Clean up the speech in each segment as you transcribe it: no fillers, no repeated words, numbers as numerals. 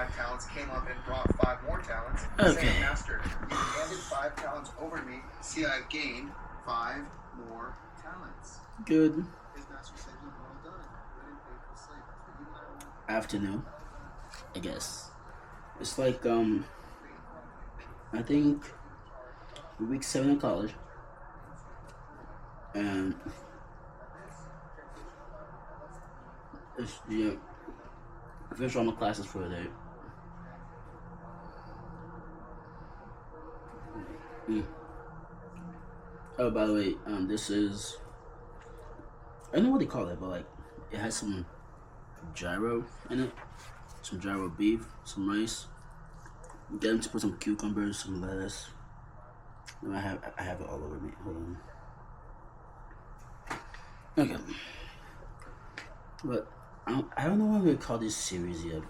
5 talents, came up and brought 5 more talents. Okay. Saying, Master, you handed 5 talents over to me. See, I've gained 5 more talents. Good His master said, well done. Good and faithful slave. Even afternoon, I guess. It's like I think week 7 of college, and it's, I finished all my classes for the day. Oh, by the way, this is, I don't know what they call it, but like it has some gyro in it, some gyro beef, some rice. Get them to put some cucumbers, some lettuce. And I have it all over me. Hold on. Okay. But I don't know what I'm gonna call this series yet.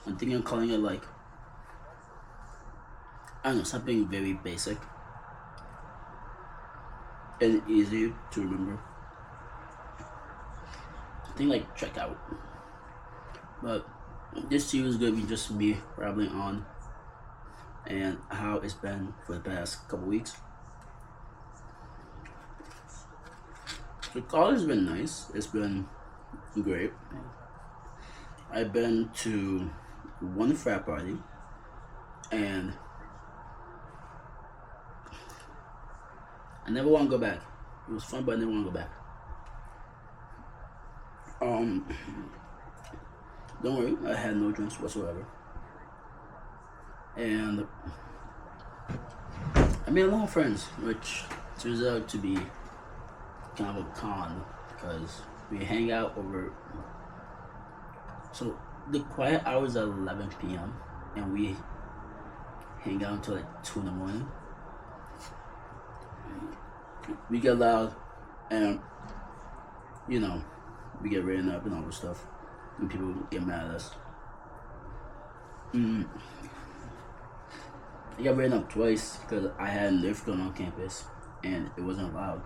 I'm thinking of calling it like, I don't know, something very basic and easy to remember. I think like check out. But this series is gonna be just me rambling on and how it's been for the past couple weeks. So college has been nice. It's been great. I've been to one frat party, and I never want to go back. It was fun, but I never want to go back. Don't worry, I had no drinks whatsoever. And I made a lot of friends, which turns out to be kind of a con because we hang out over. So the quiet hours are 11 p.m. and we hang out until like 2 in the morning. We get loud and we get written up and all this stuff, and people get mad at us. I got written up twice because I had Nerf gun on campus and it wasn't allowed.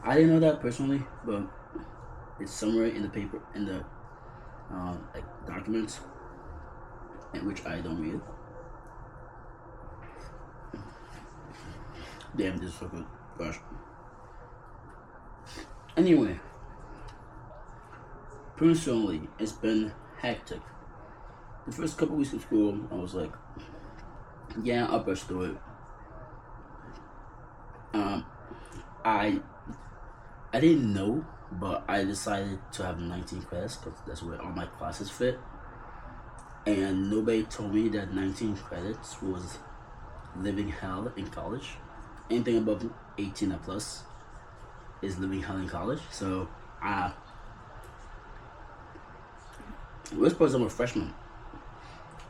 I didn't know that personally, but it's somewhere in the paper, in the like documents, in which I don't read. Damn, this is so good. Gosh. Anyway, personally, it's been hectic. The first couple weeks of school, I was like, yeah, I'll brush through it. I didn't know, but I decided to have 19 credits because that's where all my classes fit. And nobody told me that 19 credits was living hell in college. Anything above 18 and plus is living hell in college. So, worst part is I'm a freshman.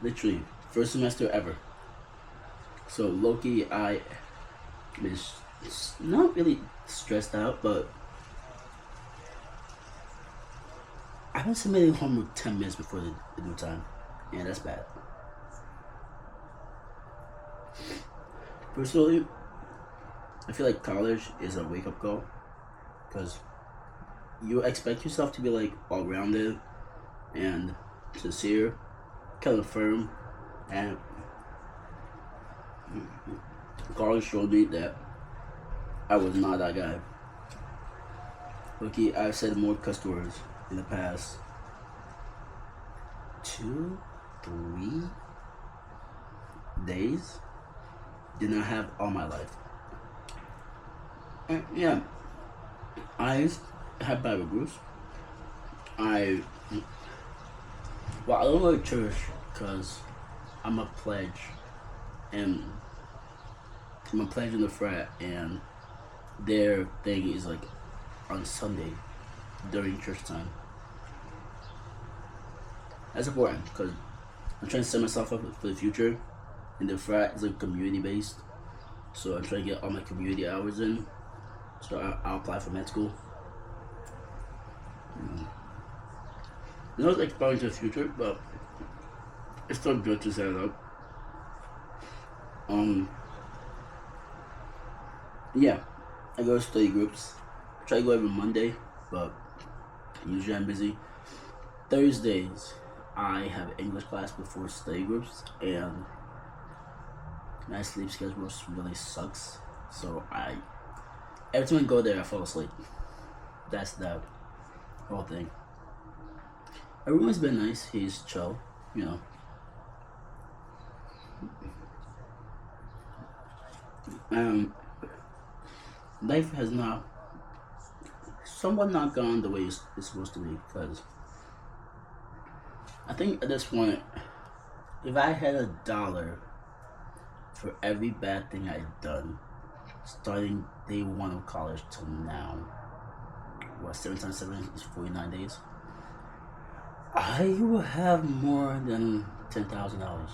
Literally, first semester ever. So low-key, I was not really stressed out, but I've been submitting homework 10 minutes before the due time, and that's bad. Personally, I feel like college is a wake-up call, because you expect yourself to be like all-rounded and sincere, kind of firm, and college showed me that I was not that guy. Okay, I've said more cuss words in the past 2-3 days than I have all my life. And yeah, I have Bible groups. I don't go to church because I'm a pledge, and I'm a pledge in the frat, and their thing is like on Sunday during church time. That's important because I'm trying to set myself up for the future, and the frat is like community based, so I'm trying to get all my community hours in. So I'll apply for med school. It's like going to the future, but it's still good to set it up. Yeah, I go to study groups. I try to go every Monday, but usually I'm busy. Thursdays, I have English class before study groups, and my sleep schedule really sucks. So every time I go there, I fall asleep. That's the whole thing. Everyone's been nice. He's chill, you know. Um, Life has somewhat not gone the way it's supposed to be. Because I think at this point, if I had $1 for every bad thing I've done, starting day one of college till now, what 7 times 7 is 49 days. I will have more than $10,000.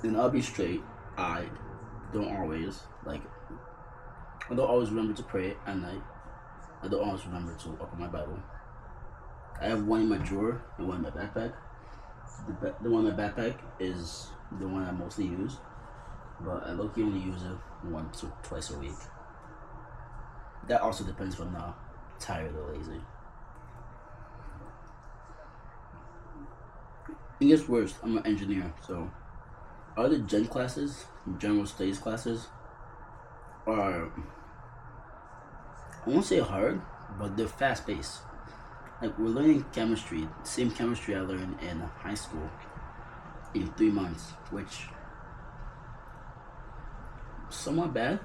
And I'll be straight. I don't always remember to pray at night. I don't always remember to open my Bible. I have one in my drawer and one in my backpack. The one in my backpack is the one I mostly use, but I low-key only use it once or twice a week. That also depends if I'm not tired or lazy. It gets worse. I'm an engineer, so other gen classes, general studies classes, are, I won't say hard, but they're fast paced. Like, we're learning chemistry, same chemistry I learned in high school in 3 months, which is somewhat bad.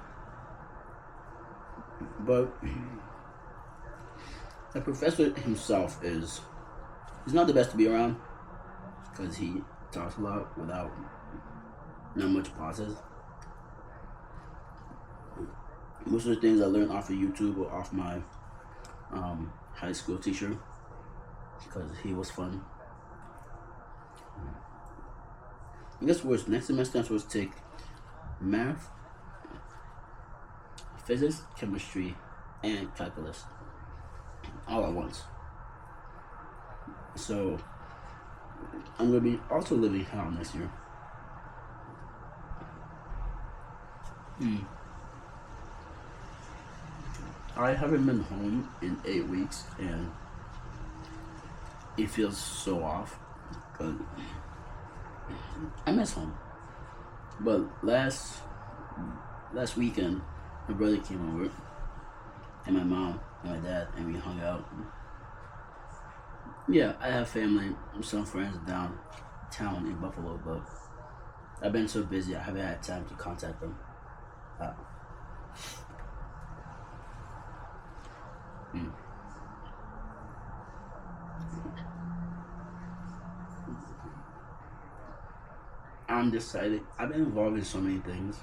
But the professor himself he's not the best to be around because he talks a lot without not much pauses. Most of the things I learned off of YouTube or off my high school teacher because he was fun. It gets worse. Next semester I'm supposed to take math, physics, chemistry, and calculus all at once. So I'm gonna be also living hell next year. I haven't been home in 8 weeks, and it feels so off. But I miss home. But last weekend, my brother came over, and my mom and my dad, and we hung out. Yeah, I have family, some friends downtown in Buffalo, but I've been so busy I haven't had time to contact them. I'm decided. I've been involved in so many things.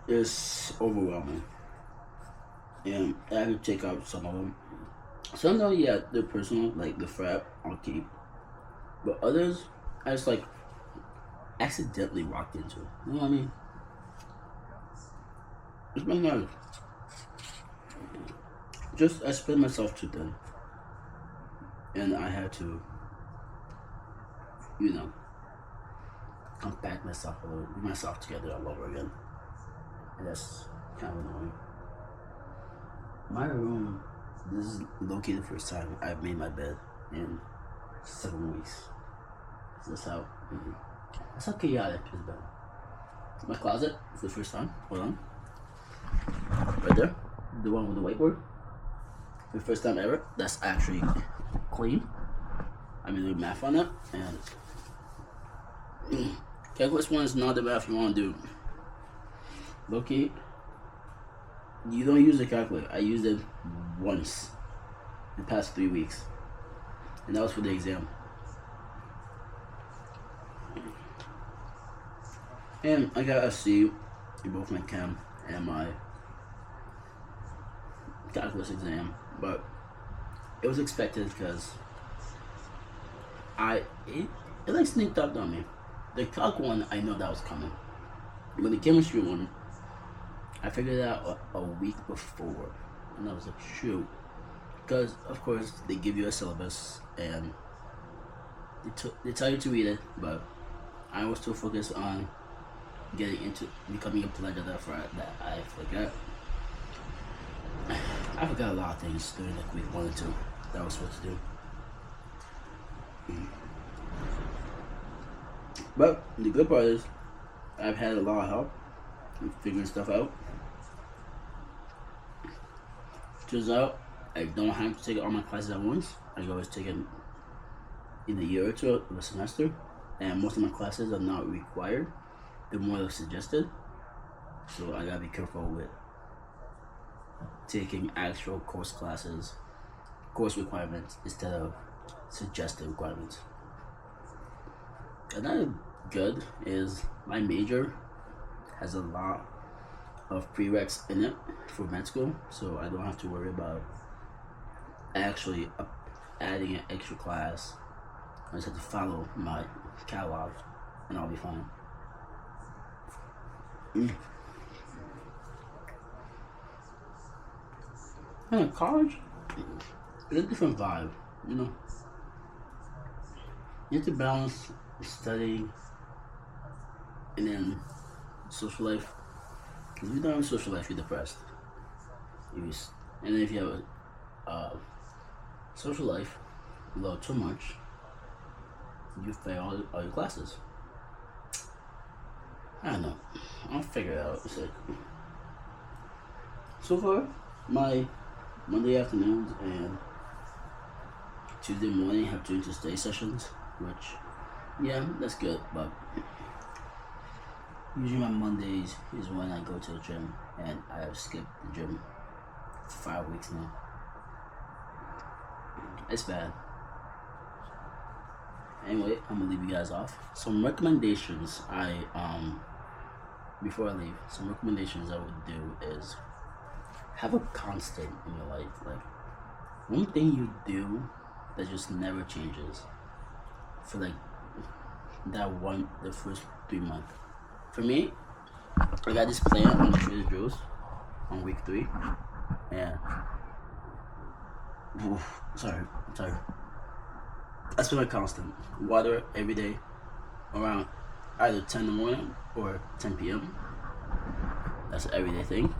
It's overwhelming, and I have to check out some of them. Some though, yeah, they're personal, like the frat I'll keep, but others I just accidentally walked into. You know what I mean? It's been nice. I spread myself too thin, and I had to, compact myself a little, get myself together all over again, and that's kind of annoying. My room, this is located the first time I've made my bed in 7 weeks. That's how chaotic it's been. My closet for the first time. Hold on. Right there, the one with the whiteboard. For the first time ever, that's actually clean. I mean, do math on it, and calculus one is not the math you want to do. Low-key, you don't use the calculator. I used it once in the past 3 weeks, and that was for the exam. And I got a C in both my chem and my calculus exam, but it was expected because it sneaked up on me. The calc one, I know that was coming. But the chemistry one, I figured it out a week before, and I was like, shoot, because of course they give you a syllabus and they tell you to read it, but I was too focused on getting into becoming a pledge of that I forgot a lot of things during like week 1 and 2. that I was supposed to do. But the good part is, I've had a lot of help with figuring stuff out. Turns out, I don't have to take all my classes at once. I can always take it in a year or two of a semester, and most of my classes are not required. They're more suggested. So I gotta be careful with taking actual course requirements instead of suggested requirements. Another good is my major has a lot of prereqs in it for med school, so I don't have to worry about actually adding an extra class. I just have to follow my catalog and I'll be fine. College is a different vibe, you know. You have to balance studying and then social life. Because if you don't have social life, you're depressed. And then if you have a social life without too much, you fail all your classes. I don't know. I'll figure it out. It's like, so far, my Monday afternoons and Tuesday morning have 2 interstate sessions, which, yeah, that's good, but usually my Mondays is when I go to the gym, and I have skipped the gym for 5 weeks now. It's bad. Anyway, I'm gonna leave you guys off. Some recommendations before I leave, some recommendations I would do is have a constant in your life. Like, one thing you do that just never changes for like the first 3 months. For me, I got this plan on Trader Joe's on week 3, and sorry. That's been a constant. Water every day around either 10 in the morning or 10 p.m. That's an everyday thing.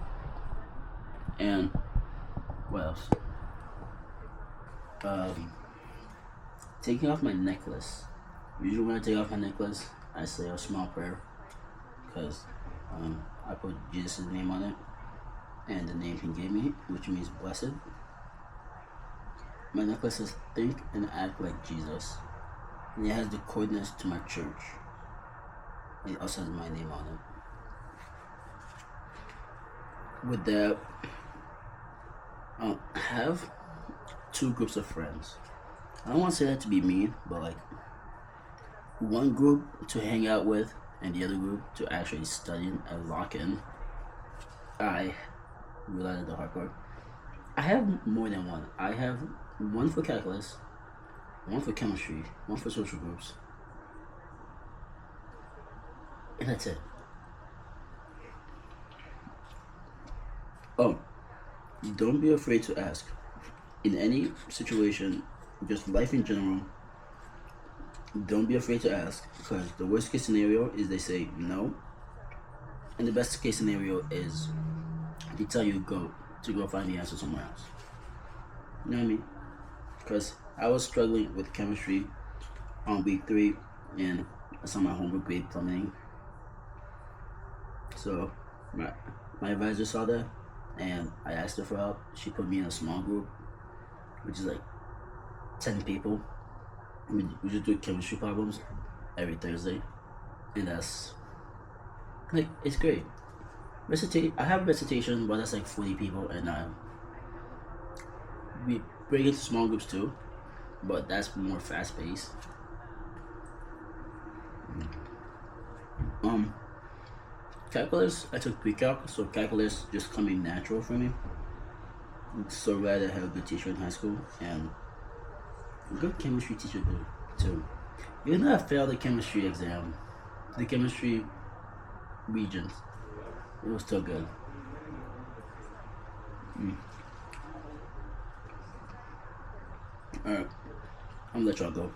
And what else? Taking off my necklace. Usually when I take off my necklace, I say a small prayer, because I put Jesus' name on it and the name he gave me, which means blessed. My necklace says think and act like Jesus, and it has the coordinates to my church. It also has my name on it. With that, I have 2 groups of friends. I don't want to say that to be mean, but like, one group to hang out with and the other group to actually study and lock in. I realized the hard part. I have more than one. I have one for calculus, one for chemistry, one for social groups, and that's it. Oh, don't be afraid to ask. In any situation, just life in general, don't be afraid to ask, because the worst case scenario is they say no, and the best case scenario is they tell you to go find the answer somewhere else. You know what I mean? Because I was struggling with chemistry on week 3, and I saw my homework grade plummeting. So my advisor saw that, and I asked her for help. She put me in a small group, which is like 10 people. We just do chemistry problems every Thursday, and that's like, it's great. I have recitation, but that's like 40 people, and we break into small groups too, but that's more fast paced. Calculus, I took pre-calc, so calculus just coming natural for me. I'm so glad I had a good teacher in high school, and a good chemistry teacher too. Even though I failed the chemistry exam, the chemistry regions, it was still good. Alright, I'm gonna let y'all go.